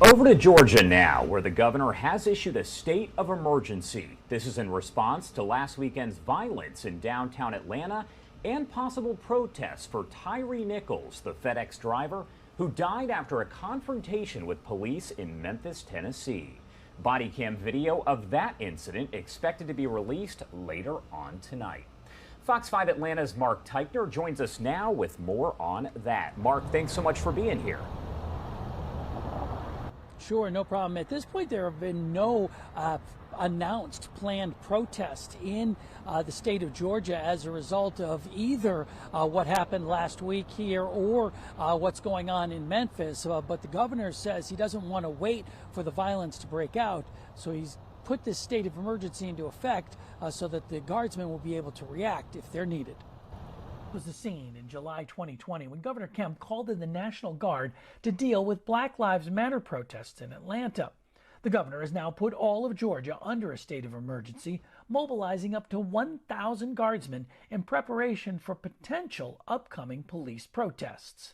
Over to Georgia now, where the governor has issued a state of emergency. This is in response to last weekend's violence in downtown Atlanta and possible protests for Tyre Nichols, the FedEx driver who died after a confrontation with police in Memphis, Tennessee. Body cam video of that incident expected to be released later on tonight. Fox 5 Atlanta's Marc Teichner joins us now with more on that. Marc, thanks so much for being here. Sure, no problem. At this point, there have been no announced planned protest in the state of Georgia as a result of either what happened last week here or what's going on in Memphis. But the governor says he doesn't want to wait for the violence to break out, so he's put this state of emergency into effect so that the guardsmen will be able to react if they're needed. Was the scene in July 2020 when Governor Kemp called in the National Guard to deal with Black Lives Matter protests in Atlanta. The governor has now put all of Georgia under a state of emergency, mobilizing up to 1,000 guardsmen in preparation for potential upcoming police protests.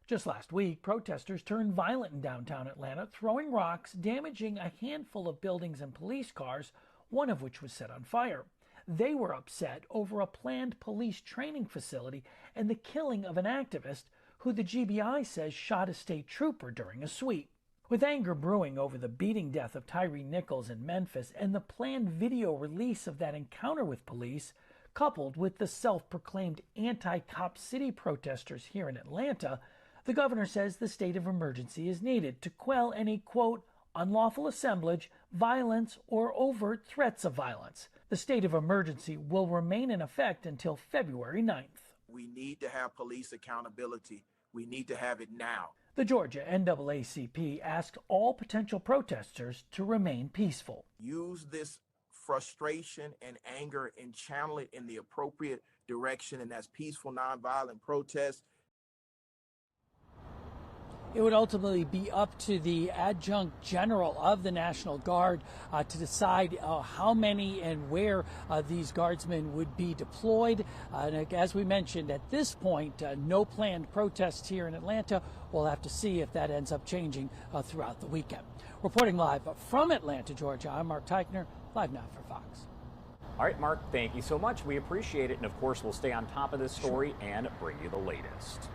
Just last week, protesters turned violent in downtown Atlanta, throwing rocks, damaging a handful of buildings and police cars, one of which was set on fire. They were upset over a planned police training facility and the killing of an activist who the GBI says shot a state trooper during a sweep. With anger brewing over the beating death of Tyre Nichols in Memphis and the planned video release of that encounter with police, coupled with the self-proclaimed anti-cop city protesters here in Atlanta, the governor says the state of emergency is needed to quell any, quote, unlawful assemblage, violence, or overt threats of violence. The state of emergency will remain in effect until February 9th. We need to have police accountability. We need to have it now. The Georgia NAACP asked all potential protesters to remain peaceful. Use this frustration and anger and channel it in the appropriate direction, and that's peaceful, nonviolent protest. It would ultimately be up to the adjunct general of the National Guard to decide how many and where these guardsmen would be deployed. And as we mentioned, at this point, no planned protests here in Atlanta. We'll have to see if that ends up changing throughout the weekend. Reporting live from Atlanta, Georgia, I'm Marc Teichner, LiveNOW for Fox. All right, Marc, thank you so much. We appreciate it. And of course, we'll stay on top of this story and bring you the latest.